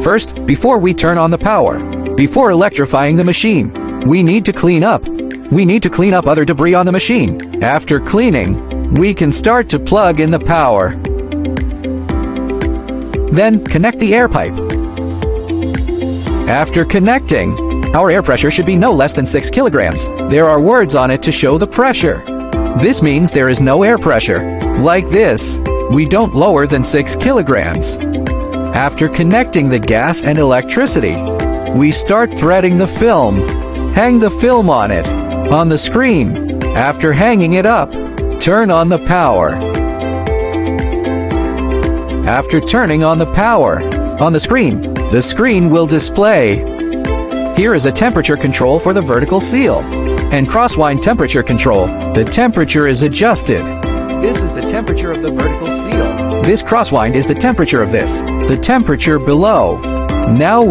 First, before we turn on the power, before electrifying the machine, we need to clean up. We need to clean up other debris on the machine. After cleaning, we can start to plug in the power. Then, connect the air pipe. After connecting, our air pressure should be no less than 6 kilograms. There are words on it to show the pressure. This means there is no air pressure. Like this, we don't lower than 6 kilograms. After connecting the gas and electricity, we start threading the film. Hang the film on it, on the screen. After hanging it up, turn on the power. After turning on the power, on the screen will display. Here is a temperature control for the vertical seal, and crosswind temperature control. The temperature is adjusted. This is the temperature of the vertical seal. This crosswind is the temperature of this, the temperature below. Now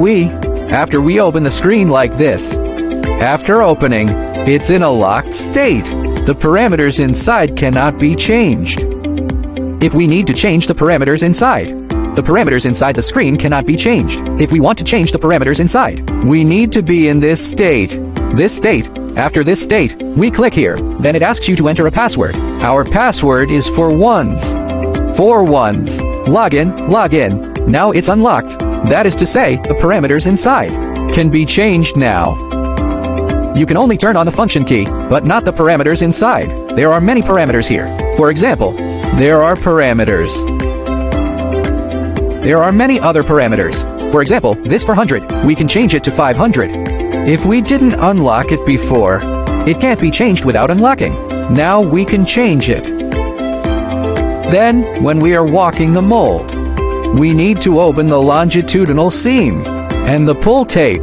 after we open the screen like this, after opening, it's in a locked state. The parameters inside cannot be changed. If we need to change the parameters inside, the parameters inside the screen cannot be changed. If we want to change the parameters inside, we need to be in this state. This state. After this state, we click here. Then it asks you to enter a password. Our password is 4 ones. 4 ones. Login. Now it's unlocked. That is to say, the parameters inside can be changed now. You can only turn on the function key, but not the parameters inside. There are many parameters here. For example, there are parameters. There are many other parameters. For example, this 400, we can change it to 500. If we didn't unlock it before, it can't be changed without unlocking. Now we can change it. Then, when we are walking the mold, we need to open the longitudinal seam and the pull tape.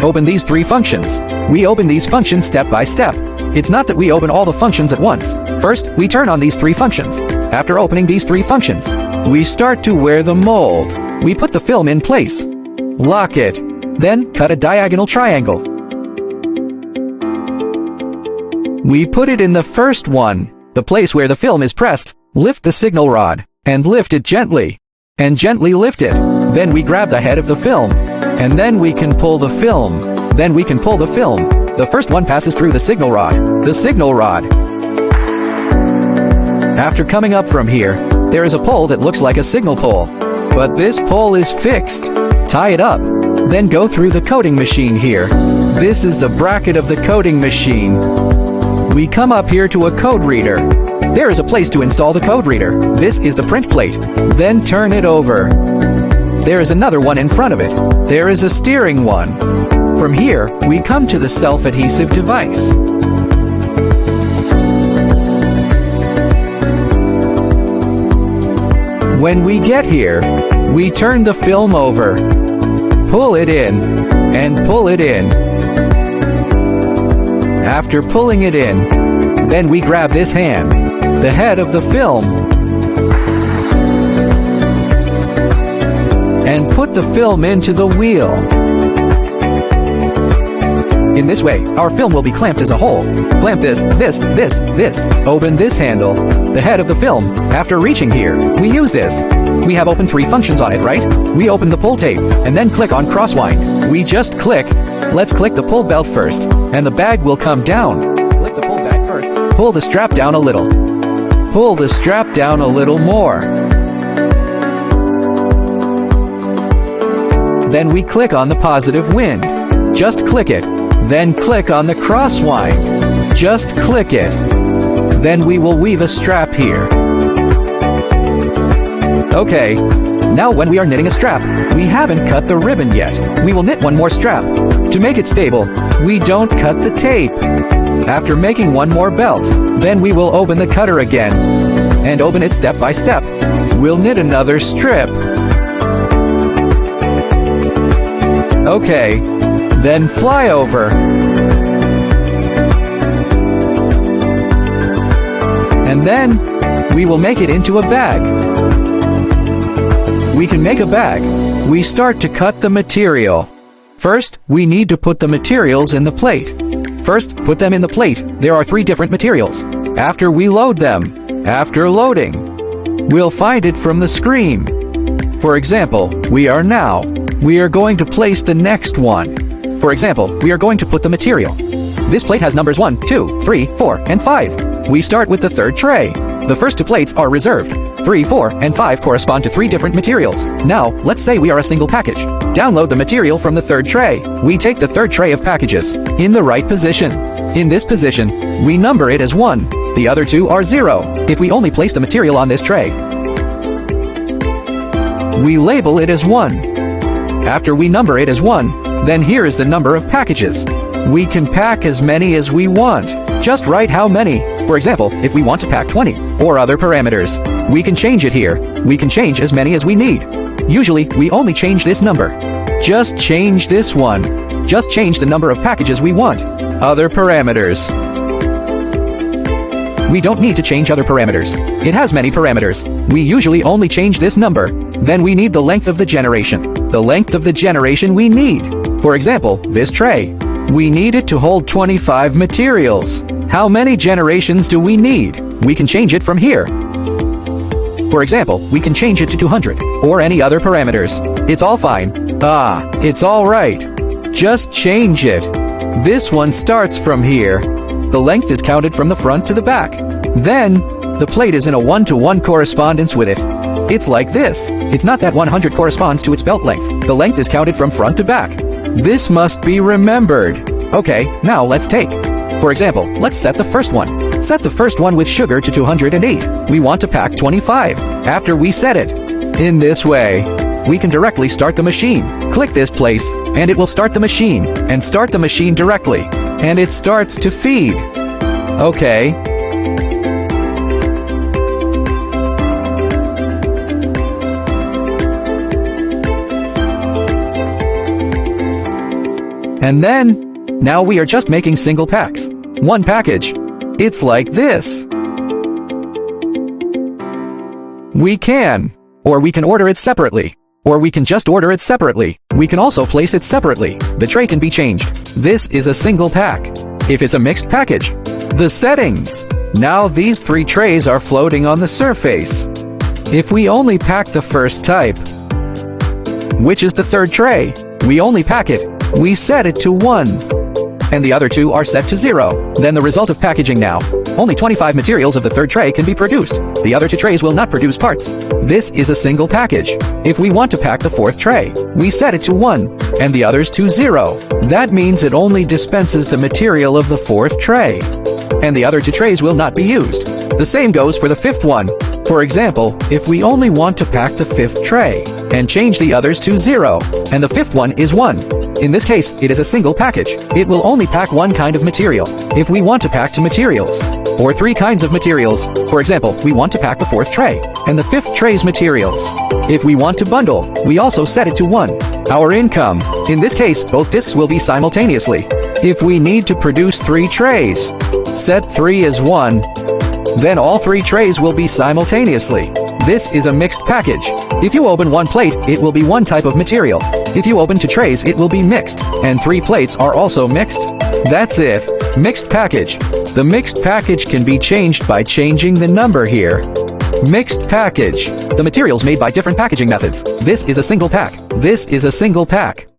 Open these 3 functions. We open these functions step by step. It's not that we open all the functions at once. First, we turn on these 3 functions. After opening these 3 functions, we start to wear the mold. We put the film in place. Lock it. Then, cut a diagonal triangle. We put it in the first one, the place where the film is pressed. Lift the signal rod, and lift it gently. And gently lift it. Then we grab the head of the film. And then we can pull the film. The first one passes through the signal rod. The signal rod. After coming up from here, there is a pole that looks like a signal pole. But this pole is fixed. Tie it up. Then go through the coding machine here. This is the bracket of the coding machine. We come up here to a code reader. There is a place to install the code reader. This is the print plate. Then turn it over. There is another one in front of it. There is a steering one. From here, we come to the self-adhesive device. When we get here, we turn the film over. Pull it in, and pull it in. After pulling it in, then we grab this hand, the head of the film, and put the film into the wheel. In this way, our film will be clamped as a whole. Clamp this. Open this handle, the head of the film. After reaching here, we use this. We have opened 3 functions on it, right? We open the pull tape, and then click on crosswind. We just click. Let's click the pull belt first, and the bag will come down. Click the pull bag first. Pull the strap down a little. Pull the strap down a little more. Then we click on the positive wind. Just click it. Then click on the crosswind. Just click it. Then we will weave a strap here. Okay. Now when we are knitting a strap, we haven't cut the ribbon yet. We will knit one more strap. To make it stable, we don't cut the tape. After making one more belt, then we will open the cutter again. And open it step by step. We'll knit another strip. Okay. Then fly over. And then, we will make it into a bag. We can make a bag. We start to cut the material. First, we need to put the materials in the plate. First, put them in the plate. There are 3 different materials. After we load them, after loading, we'll find it from the screen. For example, we are now we are going to place the next one. For example, we are going to put the material. This plate has numbers 1, 2, 3, 4, and 5. We start with the third tray. The first two plates are reserved. 3, 4, and 5 correspond to 3 different materials. Now, let's say we are a single package. Download the material from the third tray. We take the third tray of packages in the right position. In this position, we number it as 1. The other two are 0. If we only place the material on this tray, we label it as 1. After we number it as 1, then here is the number of packages. We can pack as many as we want. Just write how many. For example, if we want to pack 20, or other parameters, we can change it here. We can change as many as we need. Usually, we only change this number. Just change this one. Just change the number of packages we want. Other parameters. We don't need to change other parameters. It has many parameters. We usually only change this number. Then we need the length of the generation. The length of the generation we need. For example, this tray. We need it to hold 25 materials. How many generations do we need? We can change it from here. For example, we can change it to 200, or any other parameters. It's all fine. It's all right. Just change it. This one starts from here. The length is counted from the front to the back. Then, the plate is in a 1-to-1 correspondence with it. It's like this. It's not that 100 corresponds to its belt length. The length is counted from front to back. This must be remembered. Okay, now let's take. For example, let's set the first one. Set the first one with sugar to 208. We want to pack 25. After we set it, in this way, we can directly start the machine. Click this place, and it will start the machine, and start the machine directly. And it starts to feed. Okay. And then, now we are just making single packs. One package. It's like this. We can. Or we can order it separately. Or we can just order it separately. We can also place it separately. The tray can be changed. This is a single pack. If it's a mixed package, the settings. Now these 3 trays are floating on the surface. If we only pack the first type, which is the third tray, we only pack it. We set it to 1. And the other 2 are set to 0. Then the result of packaging now. Only 25 materials of the third tray can be produced. The other 2 trays will not produce parts. This is a single package. If we want to pack the fourth tray, we set it to 1, and the others to 0. That means it only dispenses the material of the fourth tray. And the other 2 trays will not be used. The same goes for the fifth one. For example, if we only want to pack the fifth tray, and change the others to 0, and the fifth one is 1. In this case, it is a single package. It will only pack one kind of material. If we want to pack 2 materials, or 3 kinds of materials, for example, we want to pack the fourth tray, and the fifth tray's materials. If we want to bundle, we also set it to 1. Our income. In this case, both disks will be simultaneously. If we need to produce 3 trays, set 3 as 1, then all 3 trays will be simultaneously. This is a mixed package. If you open 1 plate, it will be 1 type of material. If you open 2 trays, it will be mixed, and 3 plates are also mixed. That's it. Mixed package. The mixed package can be changed by changing the number here. Mixed package. The materials made by different packaging methods. This is a single pack. This is a single pack.